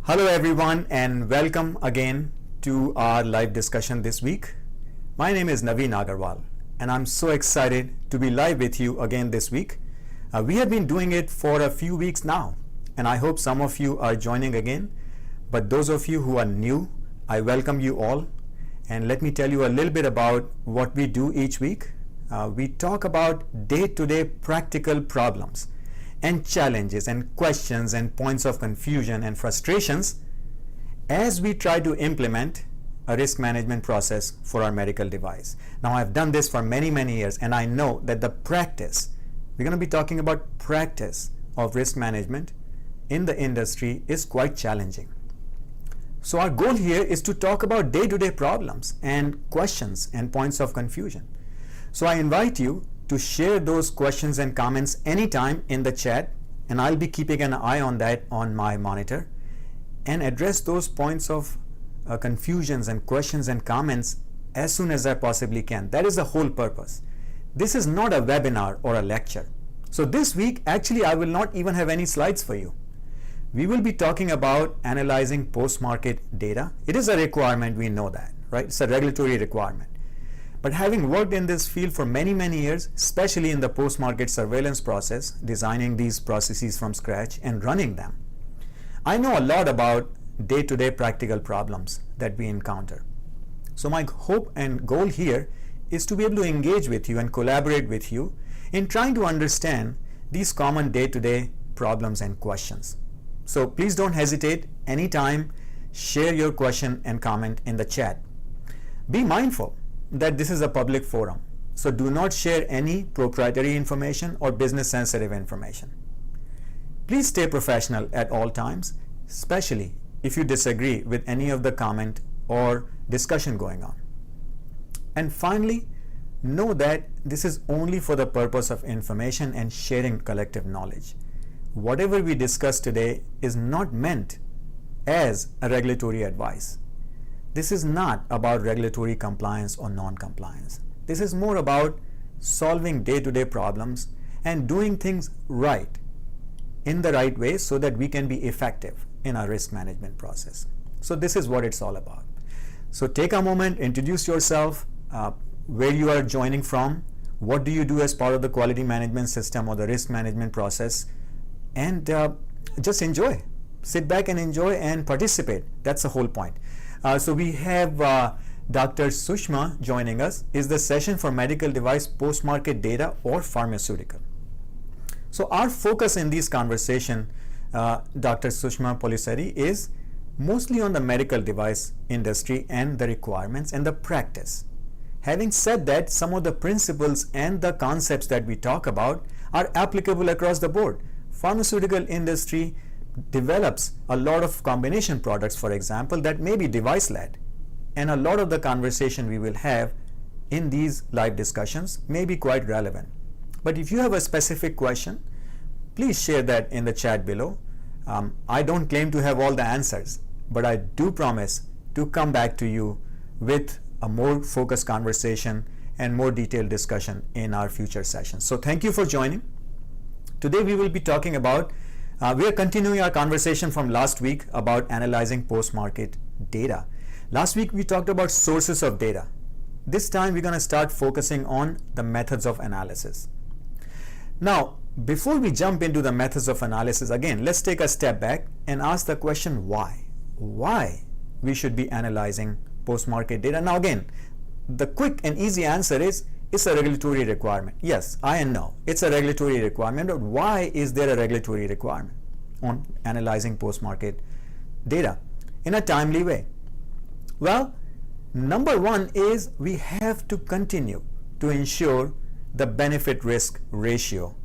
Hello everyone and welcome again to our live discussion this week. My name is Naveen Agarwal and I'm so excited to be live with you again this week. We have been doing it for a few weeks now and I hope some of you are joining again. But those of you who are new, I welcome you all, and let me tell you a little bit about what we do each week. We talk about day-to-day practical problems and challenges and questions and points of confusion and frustrations as we try to implement a risk management process for our medical device. Now, I've done this for many years and I know that the practice, we're going to be talking about practice of risk management in the industry is quite challenging. So our goal here is to talk about day-to-day problems and questions and points of confusion. So I invite you to share those questions and comments anytime in the chat, and I'll be keeping an eye on that on my monitor and address those points of confusions and questions and comments as soon as I possibly can. That is the whole purpose. This is not a webinar or a lecture. So this week, actually, I will not even have any slides for you. We will be talking about analyzing post-market data. It is a requirement, we know that, right? It's a regulatory requirement. But having worked in this field for many years, especially in the post-market surveillance process, designing these processes from scratch and running them, I know a lot about day-to-day practical problems that we encounter. So my hope and goal here is to be able to engage with you and collaborate with you in trying to understand these common day-to-day problems and questions. So please don't hesitate anytime, share your question and comment in the chat. Be mindful that this is a public forum, so do not share any proprietary information or business sensitive information. Please stay professional at all times, especially if you disagree with any of the comment or discussion going on. And finally, know that this is only for the purpose of information and sharing collective knowledge. Whatever we discuss today is not meant as a regulatory advice. This is not about regulatory compliance or non-compliance. This is more about solving day-to-day problems and doing things right in the right way so that we can be effective in our risk management process. So this is what it's all about. So take a moment, introduce yourself, where you are joining from, what do you do as part of the quality management system or the risk management process, and just enjoy. Sit back and enjoy and participate. That's the whole point. So we have Dr. Sushma joining us. Is the session for medical device post-market data or pharmaceutical? So our focus in this conversation, Dr. Sushma Polisari, is mostly on the medical device industry and the requirements and the practice. Having said that, some of the principles and the concepts that we talk about are applicable across the board. Pharmaceutical industry develops a lot of combination products, for example, that may be device-led. And a lot of the conversation we will have in these live discussions may be quite relevant. But if you have a specific question, please share that in the chat below. I don't claim to have all the answers, but I do promise to come back to you with a more focused conversation and more detailed discussion in our future sessions. So thank you for joining. Today we will be talking about we are continuing our conversation from last week about analyzing post-market data. Last week we talked about sources of data. This time we're going to start focusing on the methods of analysis. Now, before we jump into the methods of analysis, again, let's take a step back and ask the question why? Why we should be analyzing post-market data? Now again, the quick and easy answer is it's a regulatory requirement. Yes, I know it's a regulatory requirement, but why is there a regulatory requirement on analyzing post-market data in a timely way? Well, number one is we have to continue to ensure the benefit-risk ratio,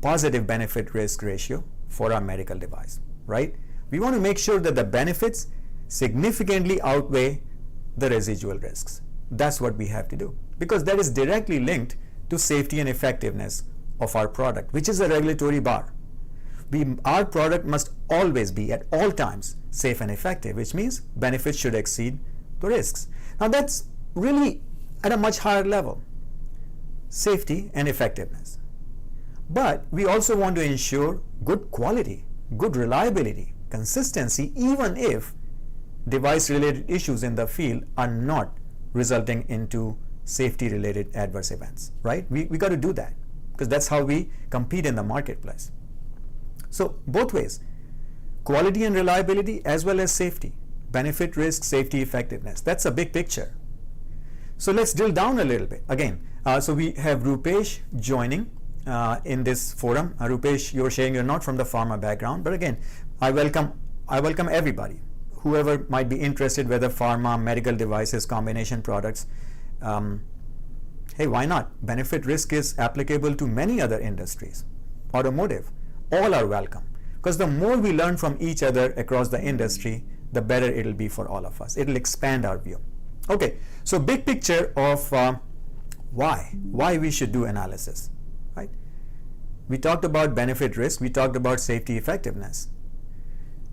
positive benefit-risk ratio for our medical device, right? We want to make sure that the benefits significantly outweigh the residual risks. That's what we have to do, because that is directly linked to safety and effectiveness of our product, which is a regulatory bar. Our product must always be at all times safe and effective, which means benefits should exceed the risks. Now that's really at a much higher level, safety and effectiveness. But we also want to ensure good quality, good reliability, consistency even if device related issues in the field are not resulting into safety related adverse events, right? We got to do that because that's how we compete in the marketplace. So both ways, quality and reliability as well as safety, benefit, risk, safety, effectiveness. That's a big picture. So let's drill down a little bit. Again, so we have Rupesh joining in this forum. Rupesh, you're sharing you're not from the pharma background, but again, I welcome everybody, whoever might be interested, whether pharma, medical devices, combination products. Hey, why not? Benefit risk is applicable to many other industries. Automotive, all are welcome, because the more we learn from each other across the industry, the better it'll be for all of us. It'll expand our view. Okay, so big picture of why we should do analysis, right? We talked about benefit risk, we talked about safety effectiveness.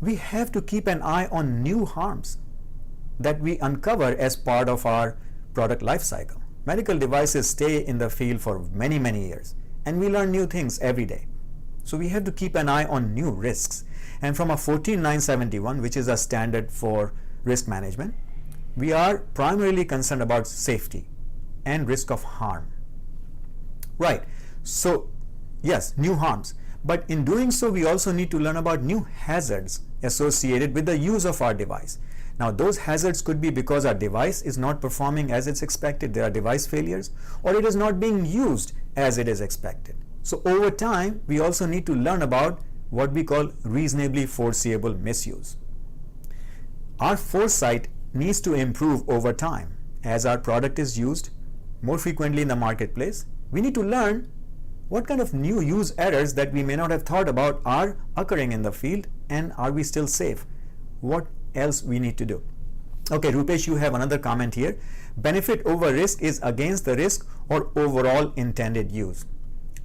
We have to keep an eye on new harms that we uncover as part of our product life cycle. Medical devices stay in the field for many, many years, and we learn new things every day. So we have to keep an eye on new risks. And from a 14971, which is a standard for risk management, we are primarily concerned about safety and risk of harm. Right. So yes, new harms. But in doing so, we also need to learn about new hazards associated with the use of our device. Now, those hazards could be because our device is not performing as it's expected, there are device failures, or it is not being used as it is expected. So over time, we also need to learn about what we call reasonably foreseeable misuse. Our foresight needs to improve over time. As our product is used more frequently in the marketplace, we need to learn what kind of new use errors that we may not have thought about are occurring in the field, and are we still safe? What else we need to do? Okay, Rupesh, you have another comment here. Benefit over risk is against the risk or overall intended use.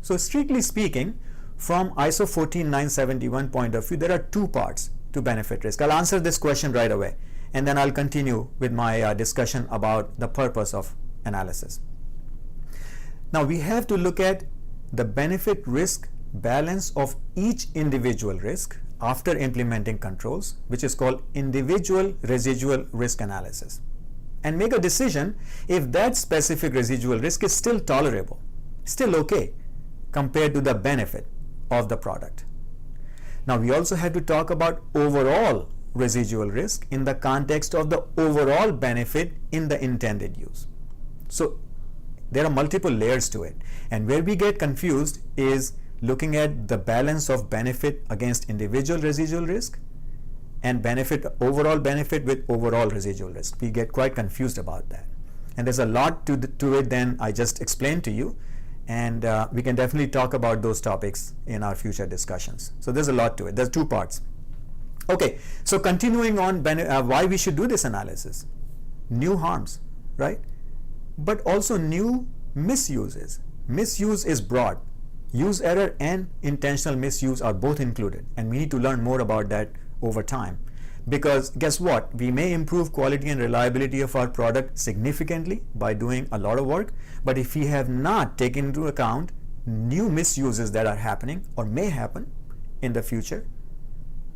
So strictly speaking, from ISO 14971 point of view, there are two parts to benefit risk. I'll answer this question right away, and then I'll continue with my discussion about the purpose of analysis. Now we have to look at the benefit risk balance of each individual risk after implementing controls, which is called individual residual risk analysis, and make a decision if that specific residual risk is still tolerable, still okay compared to the benefit of the product. Now we also have to talk about overall residual risk in the context of the overall benefit in the intended use. So there are multiple layers to it, and where we get confused is looking at the balance of benefit against individual residual risk and benefit, overall benefit with overall residual risk. We get quite confused about that, and there's a lot to it than I just explained to you, and we can definitely talk about those topics in our future discussions. So there's a lot to it. There's two parts. Okay, so continuing on why we should do this analysis. New harms, right? But also new misuses. Misuse is broad. Use error and intentional misuse are both included, and we need to learn more about that over time, because guess what? We may improve quality and reliability of our product significantly by doing a lot of work, but if we have not taken into account new misuses that are happening or may happen in the future,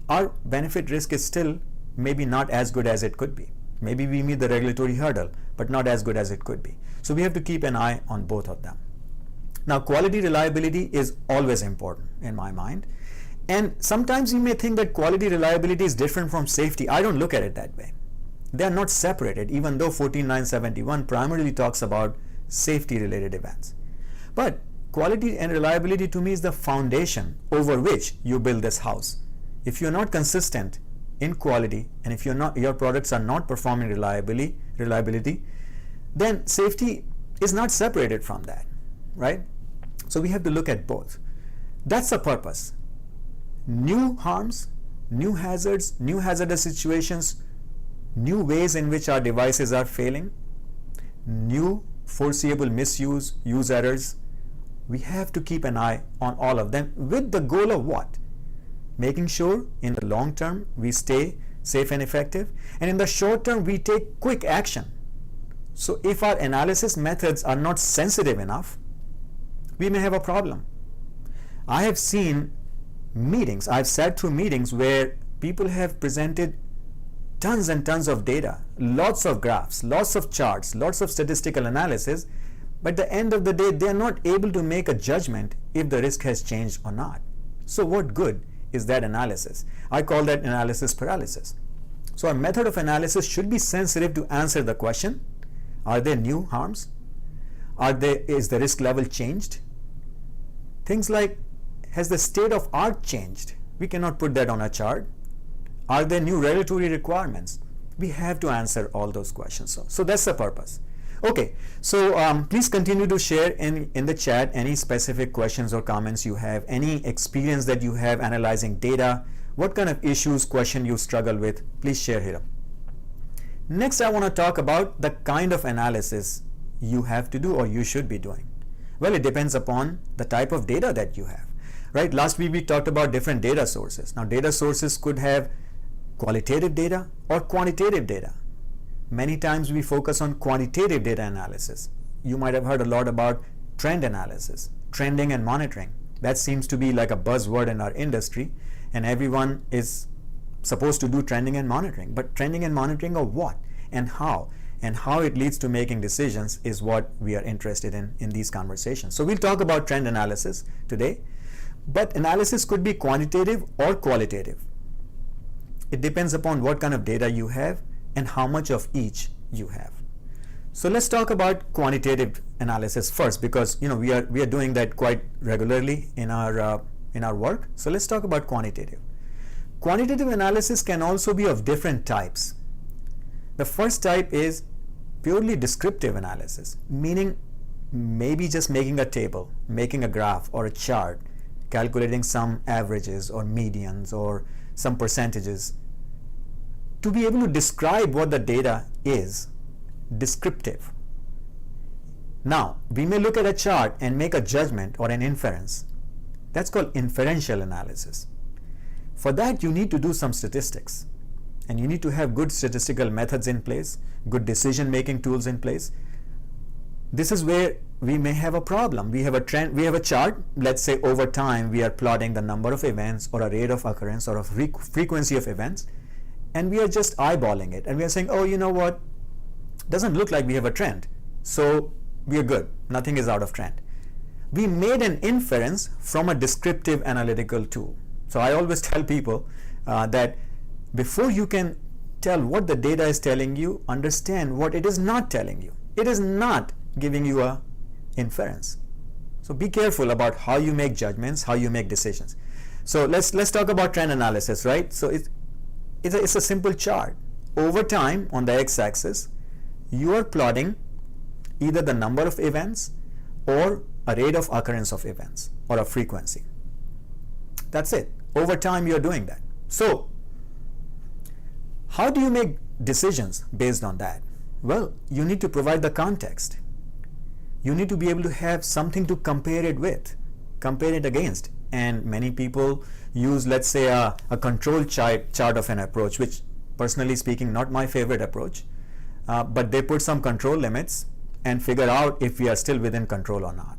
our benefit risk is still maybe not as good as it could be. Maybe we meet the regulatory hurdle, but not as good as it could be. So we have to keep an eye on both of them. Now, quality reliability is always important in my mind. And sometimes you may think that quality reliability is different from safety. I don't look at it that way. They are not separated, even though 14971 primarily talks about safety related events. But quality and reliability to me is the foundation over which you build this house. If you're not consistent in quality, and if your products are not performing reliability, then safety is not separated from that, right? So we have to look at both. That's the purpose. New harms, new hazards, new hazardous situations, new ways in which our devices are failing, new foreseeable misuse, use errors. We have to keep an eye on all of them with the goal of what? Making sure in the long term we stay safe and effective, and in the short term we take quick action. So if our analysis methods are not sensitive enough, we may have a problem. I have seen meetings, I've sat through meetings where people have presented tons and tons of data, lots of graphs, lots of charts, lots of statistical analysis, but at the end of the day, they are not able to make a judgment if the risk has changed or not. So what good is that analysis? I call that analysis paralysis. So our method of analysis should be sensitive to answer the question, are there new harms? Is the risk level changed? Things like, has the state of art changed? We cannot put that on a chart. Are there new regulatory requirements? We have to answer all those questions. So that's the purpose. Okay, so please continue to share in the chat any specific questions or comments you have, any experience that you have analyzing data, what kind of issues, question you struggle with, please share here. Next, I want to talk about the kind of analysis you have to do or you should be doing. Well, it depends upon the type of data that you have, right? Last week we talked about different data sources. Now, data sources could have qualitative data or quantitative data. Many times we focus on quantitative data analysis. You might have heard a lot about trend analysis, trending and monitoring. That seems to be like a buzzword in our industry, and everyone is supposed to do trending and monitoring. But trending and monitoring of what and how it leads to making decisions is what we are interested in these conversations. So we'll talk about trend analysis today, but analysis could be quantitative or qualitative. It depends upon what kind of data you have and how much of each you have. So let's talk about quantitative analysis first, because we are doing that quite regularly in our work. So let's talk about quantitative. Quantitative analysis can also be of different types. The first type is purely descriptive analysis, meaning maybe just making a table, making a graph or a chart, calculating some averages or medians or some percentages to be able to describe what the data is. Descriptive. Now, we may look at a chart and make a judgment or an inference. That's called inferential analysis. For that, you need to do some statistics, and you need to have good statistical methods in place, good decision-making tools in place. This is where we may have a problem. We have a trend, we have a chart. Let's say over time we are plotting the number of events or a rate of occurrence or a frequency of events, and we are just eyeballing it, and we are saying, oh, you know what, doesn't look like we have a trend, so we are good, nothing is out of trend. We made an inference from a descriptive analytical tool. So I always tell people that before you can tell what the data is telling you, understand what it is not telling you. It is not giving you a inference. So be careful about how you make judgments, how you make decisions. So let's talk about trend analysis, right? So it's a simple chart. Over time, on the x-axis, you are plotting either the number of events or a rate of occurrence of events or a frequency. That's it. Over time, you're doing that. So how do you make decisions based on that? Well, you need to provide the context. You need to be able to have something to compare it with, compare it against. And many people use, let's say, a control chart of an approach, which personally speaking, not my favorite approach, but they put some control limits and figure out if we are still within control or not.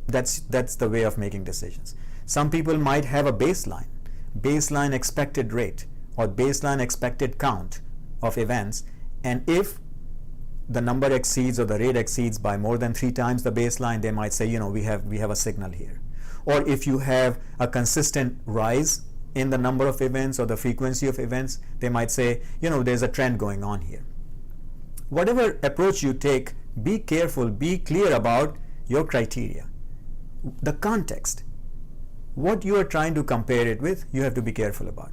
That's the way of making decisions. Some people might have a baseline expected rate or baseline expected count of events, and if the number exceeds or the rate exceeds by more than 3 times the baseline, they might say, we have a signal here. Or if you have a consistent rise in the number of events or the frequency of events, they might say, there's a trend going on here. Whatever approach you take, be careful, be clear about your criteria, the context, what you are trying to compare it with, you have to be careful about.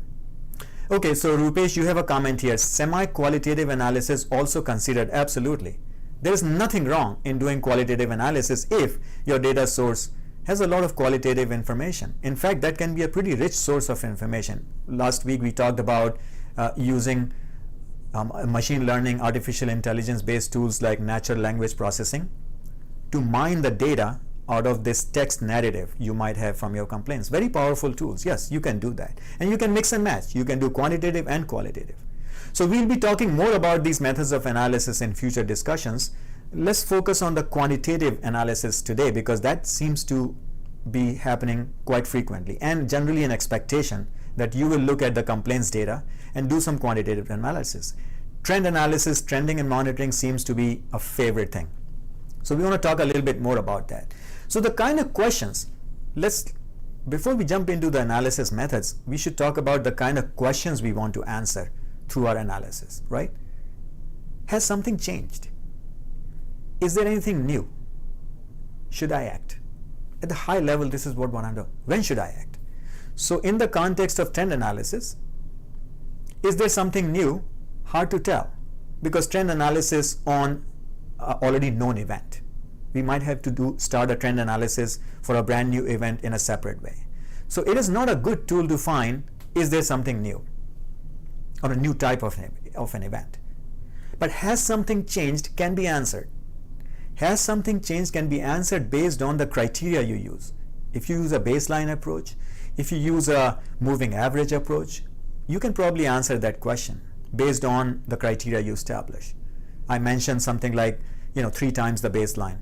Okay, so Rupesh, you have a comment here. Semi-qualitative analysis also considered. Absolutely. There is nothing wrong in doing qualitative analysis if your data source has a lot of qualitative information. In fact, that can be a pretty rich source of information. Last week we talked about using machine learning, artificial intelligence based tools like natural language processing to mine the data out of this text narrative you might have from your complaints. Very powerful tools. Yes, you can do that. And you can mix and match. You can do quantitative and qualitative. So we'll be talking more about these methods of analysis in future discussions. Let's focus on the quantitative analysis today, because that seems to be happening quite frequently and generally an expectation that you will look at the complaints data and do some quantitative analysis. Trend analysis, trending and monitoring seems to be a favorite thing. So we want to talk a little bit more about that. So the kind of questions, before we jump into the analysis methods, we should talk about the kind of questions we want to answer through our analysis, right? Has something changed? Is there anything new? Should I act? At the high level, this is what I want to know. When should I act? So in the context of trend analysis, is there something new? Hard to tell, because trend analysis on already known event. We might have to start a trend analysis for a brand new event in a separate way. So it is not a good tool to find, is there something new or a new type of an event? But has something changed can be answered. Has something changed can be answered based on the criteria you use. If you use a baseline approach, if you use a moving average approach, you can probably answer that question based on the criteria you establish. I mentioned something like, 3 times the baseline.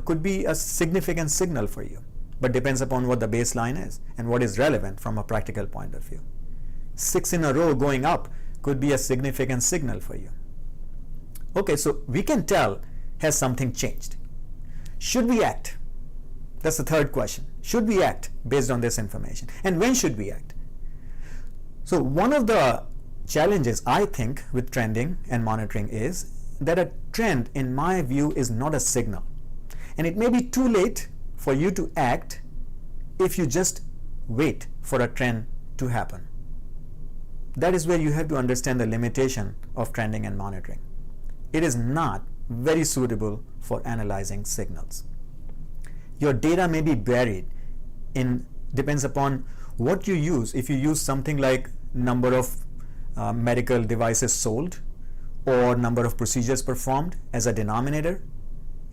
Could be a significant signal for you, but depends upon what the baseline is and what is relevant from a practical point of view. 6 in a row going up could be a significant signal for you. Okay, so we can tell, has something changed? Should we act? That's the third question. Should we act based on this information? And when should we act? So one of the challenges I think with trending and monitoring is that a trend, in my view, is not a signal. And it may be too late for you to act if you just wait for a trend to happen. That is where you have to understand the limitation of trending and monitoring. It is not very suitable for analyzing signals. Your data may be buried depends upon what you use. If you use something like number of medical devices sold or number of procedures performed as a denominator,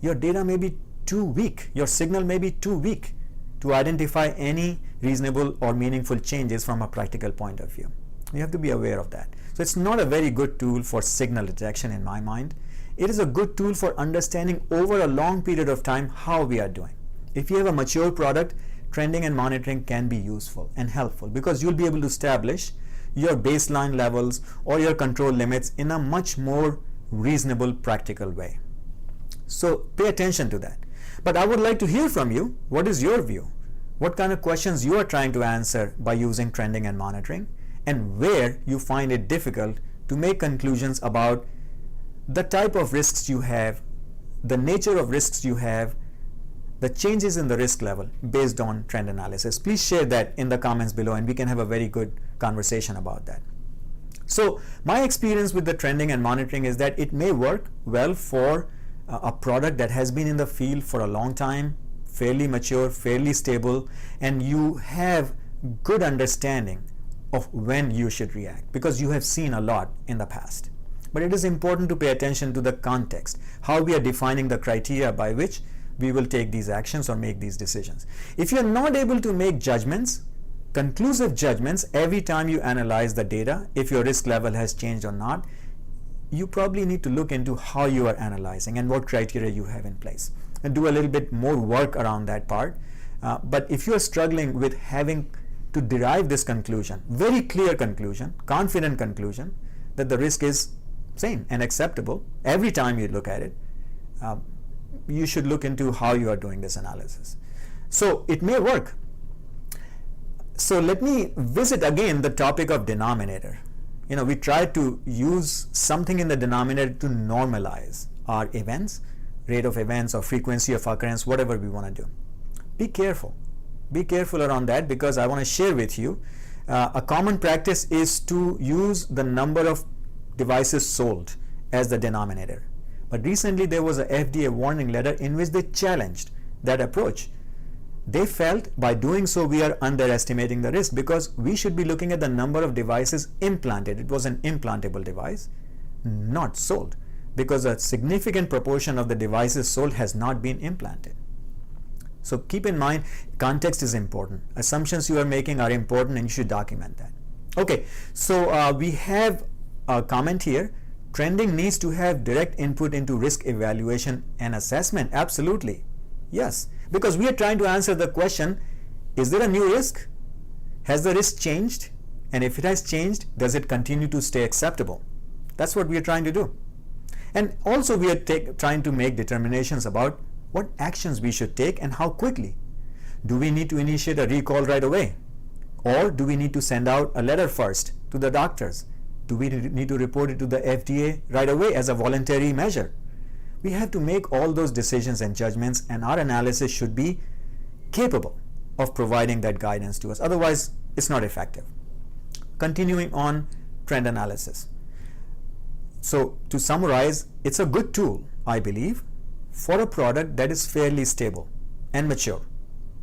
your data may be too weak, your signal may be too weak to identify any reasonable or meaningful changes from a practical point of view. You have to be aware of that. So it's not a very good tool for signal detection in my mind. It is a good tool for understanding over a long period of time how we are doing. If you have a mature product, trending and monitoring can be useful and helpful because you'll be able to establish your baseline levels or your control limits in a much more reasonable, practical way. So pay attention to that. But I would like to hear from you. What is your view? What kind of questions you are trying to answer by using trending and monitoring, and where you find it difficult to make conclusions about the type of risks you have, the nature of risks you have, the changes in the risk level based on trend analysis. Please share that in the comments below and we can have a very good conversation about that. So my experience with the trending and monitoring is that it may work well for a product that has been in the field for a long time, fairly mature, fairly stable, and you have good understanding of when you should react because you have seen a lot in the past. But it is important to pay attention to the context, how we are defining the criteria by which we will take these actions or make these decisions. If you're not able to make judgments, conclusive judgments every time you analyze the data, if your risk level has changed or not, you probably need to look into how you are analyzing and what criteria you have in place and do a little bit more work around that part. But if you are struggling with having to derive this conclusion, very clear conclusion, confident conclusion that the risk is same and acceptable every time you look at it, you should look into how you are doing this analysis. So it may work. So let me visit again the topic of denominator. We try to use something in the denominator to normalize our events, rate of events or frequency of occurrence, whatever we want to do. Be careful. Be careful around that because I want to share with you a common practice is to use the number of devices sold as the denominator. But recently there was a FDA warning letter in which they challenged that approach. They felt by doing so we are underestimating the risk because we should be looking at the number of devices implanted. It was an implantable device, not sold, because a significant proportion of the devices sold has not been implanted. So keep in mind, context is important. Assumptions you are making are important and you should document that. Okay, so we have a comment here. Trending needs to have direct input into risk evaluation and assessment. Absolutely. Yes, because we are trying to answer the question, is there a new risk? Has the risk changed? And if it has changed, does it continue to stay acceptable? That's what we are trying to do. And also we are trying to make determinations about what actions we should take and how quickly. Do we need to initiate a recall right away? Or do we need to send out a letter first to the doctors? Do we need to report it to the FDA right away as a voluntary measure? We have to make all those decisions and judgments, and our analysis should be capable of providing that guidance to us. Otherwise, it's not effective. Continuing on trend analysis. So to summarize, it's a good tool, I believe, for a product that is fairly stable and mature.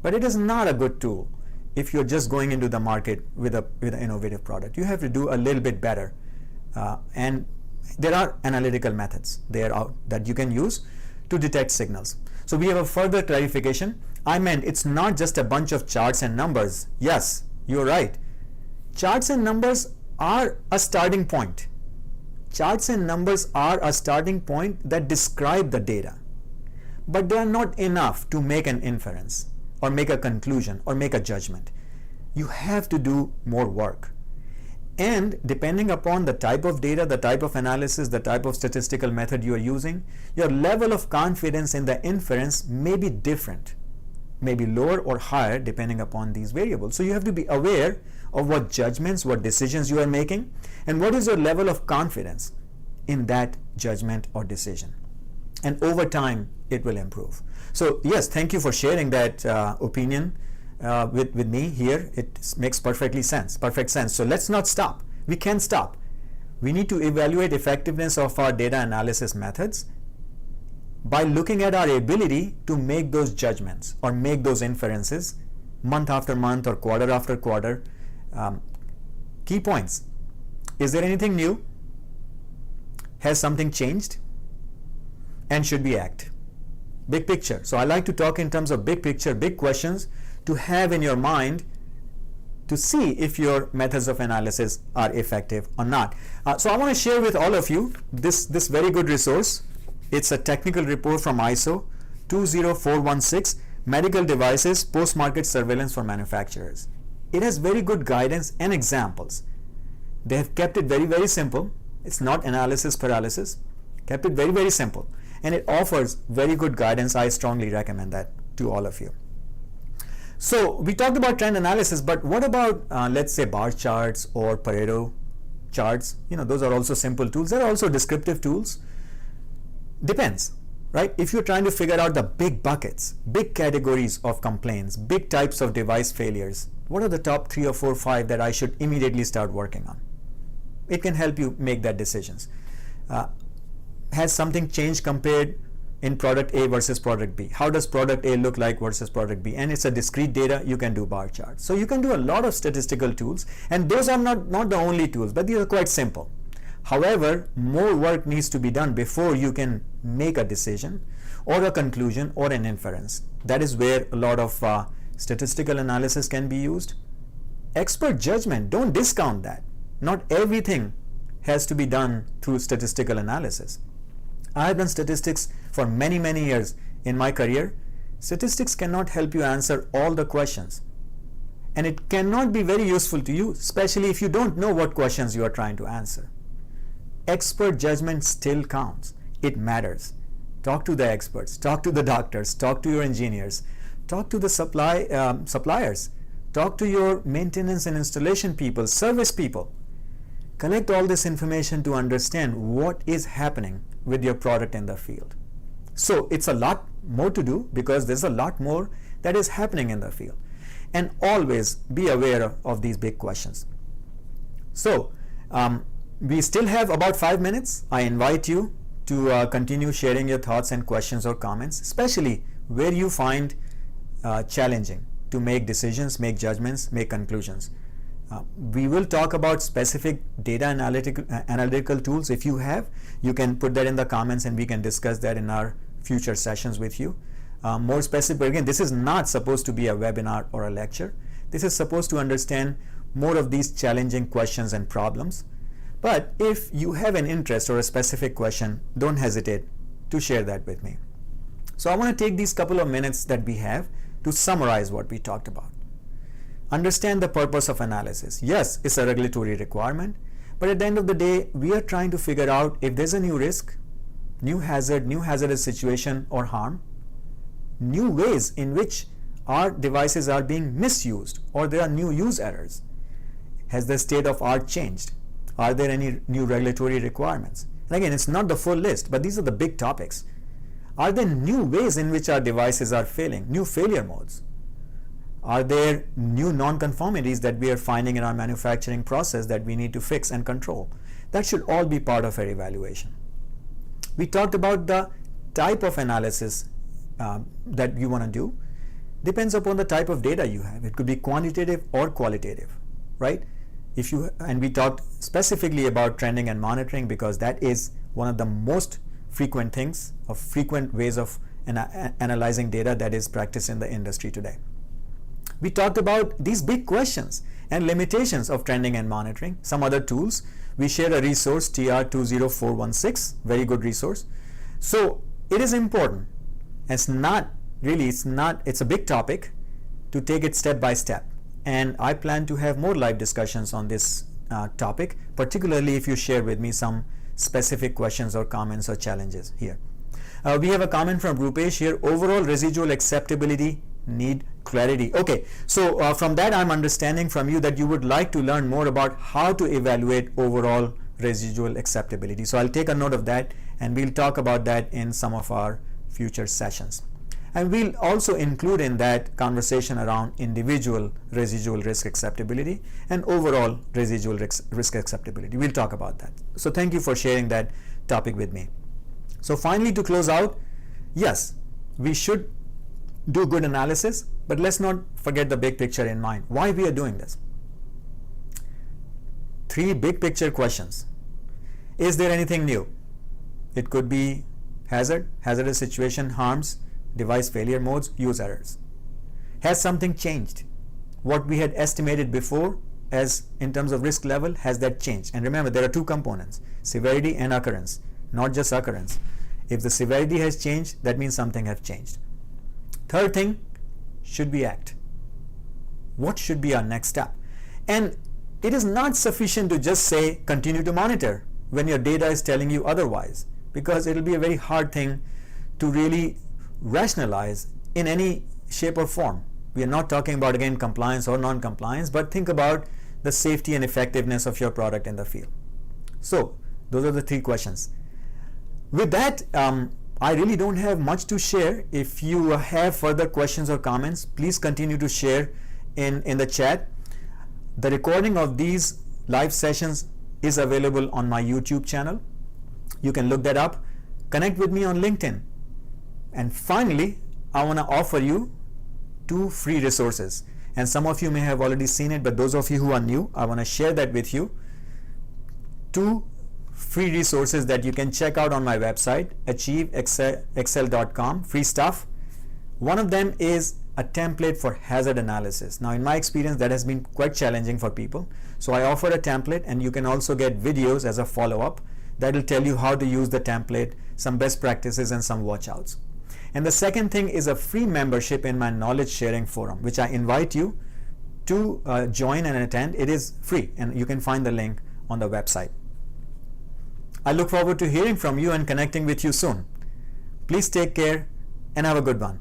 But it is not a good tool if you're just going into the market with an innovative product. You have to do a little bit better. And there are analytical methods that you can use to detect signals. So we have a further clarification. I meant it's not just a bunch of charts and numbers. Yes, you're right. Charts and numbers are a starting point. Charts and numbers are a starting point that describe the data, but they are not enough to make an inference or make a conclusion or make a judgment. You have to do more work. And depending upon the type of data, the type of analysis, the type of statistical method you are using, your level of confidence in the inference may be different, maybe lower or higher depending upon these variables. So you have to be aware of what judgments, what decisions you are making, and what is your level of confidence in that judgment or decision. And over time, it will improve. So yes, thank you for sharing that opinion with me here. It makes perfect sense. So let's not stop. We can't stop. We need to evaluate effectiveness of our data analysis methods by looking at our ability to make those judgments or make those inferences month after month or quarter after quarter. Key points. Is there anything new? Has something changed? And should we act? Big picture. So I like to talk in terms of big picture, big questions to have in your mind to see if your methods of analysis are effective or not. So I want to share with all of you this very good resource. It's a technical report from ISO 20416, Medical Devices Post-Market Surveillance for Manufacturers. It has very good guidance and examples. They have kept it very, very simple. It's not analysis paralysis. Kept it very, very simple. And it offers very good guidance. I strongly recommend that to all of you. So we talked about trend analysis, but what about let's say bar charts or Pareto charts? Those are also simple tools. They're also descriptive tools. Depends, right? If you're trying to figure out the big buckets, big categories of complaints, big types of device failures, what are the top 3 or 4 or 5 that I should immediately start working on? It can help you make that decisions. Has something changed compared in product A versus product B? How does product A look like versus product B? And it's a discrete data, you can do bar charts. So you can do a lot of statistical tools, and those are not the only tools, but these are quite simple. However, more work needs to be done before you can make a decision or a conclusion or an inference. That is where a lot of statistical analysis can be used. Expert judgment, don't discount that. Not everything has to be done through statistical analysis. I have done statistics for many, many years in my career. Statistics cannot help you answer all the questions. And it cannot be very useful to you, especially if you don't know what questions you are trying to answer. Expert judgment still counts. It matters. Talk to the experts, talk to the doctors, talk to your engineers, talk to the suppliers, talk to your maintenance and installation people, service people. Collect all this information to understand what is happening with your product in the field. So it's a lot more to do because there's a lot more that is happening in the field. And always be aware of these big questions. So we still have about 5 minutes. I invite you to continue sharing your thoughts and questions or comments, especially where you find challenging to make decisions, make judgments, make conclusions. We will talk about specific data analytical tools. If you have, you can put that in the comments and we can discuss that in our future sessions with you. More specific, again, this is not supposed to be a webinar or a lecture. This is supposed to understand more of these challenging questions and problems. But if you have an interest or a specific question, don't hesitate to share that with me. So I want to take these couple of minutes that we have to summarize what we talked about. understand the purpose of analysis. Yes, it's a regulatory requirement, but at the end of the day, we are trying to figure out if there's a new risk, new hazard, new hazardous situation or harm, new ways in which our devices are being misused, or there are new use errors. Has the state of art changed? Are there any new regulatory requirements? And again, it's not the full list, but these are the big topics. Are there new ways in which our devices are failing, new failure modes? Are there new non-conformities that we are finding in our manufacturing process that we need to fix and control? That should all be part of our evaluation. We talked about the type of analysis that you want to do. Depends upon the type of data you have. It could be quantitative or qualitative, right? And we talked specifically about trending and monitoring because that is one of the most frequent things, of frequent ways of analyzing data that is practiced in the industry today. We talked about these big questions and limitations of trending and monitoring, some other tools. We share a resource, TR20416, very good resource. So it is important. It's a big topic to take it step by step. And I plan to have more live discussions on this topic, particularly if you share with me some specific questions or comments or challenges here. We have a comment from Rupesh here. Overall residual acceptability need clarity. Okay, so from that I'm understanding from you that you would like to learn more about how to evaluate overall residual acceptability. So I'll take a note of that and we'll talk about that in some of our future sessions. And we'll also include in that conversation around individual residual risk acceptability and overall residual risk acceptability. We'll talk about that. So thank you for sharing that topic with me. So finally, to close out, yes, we should do good analysis, but let's not forget the big picture in mind. Why we are doing this? 3 big picture questions. Is there anything new? It could be hazardous situation, harms, device failure modes, use errors. Has something changed? What we had estimated before as in terms of risk level, has that changed? And remember, there are 2 components, severity and occurrence, not just occurrence. If the severity has changed, that means something has changed. Third thing, should we act? What should be our next step? And it is not sufficient to just say continue to monitor when your data is telling you otherwise, because it will be a very hard thing to really rationalize in any shape or form. We are not talking about, again, compliance or non-compliance, but think about the safety and effectiveness of your product in the field. So those are the 3 questions. With that, I really don't have much to share. If you have further questions or comments, please continue to share in the chat. The recording of these live sessions is available on my YouTube channel. You can look that up. Connect with me on LinkedIn. And finally, I want to offer you 2 free resources. And some of you may have already seen it, but those of you who are new, I want to share that with you. 2 free resources that you can check out on my website, achieveexcel.com, free stuff. One of them is a template for hazard analysis. Now, in my experience, that has been quite challenging for people. So I offer a template, and you can also get videos as a follow-up that will tell you how to use the template, some best practices and some watch-outs. And the second thing is a free membership in my knowledge sharing forum, which I invite you to join and attend. It is free, and you can find the link on the website. I look forward to hearing from you and connecting with you soon. Please take care and have a good one.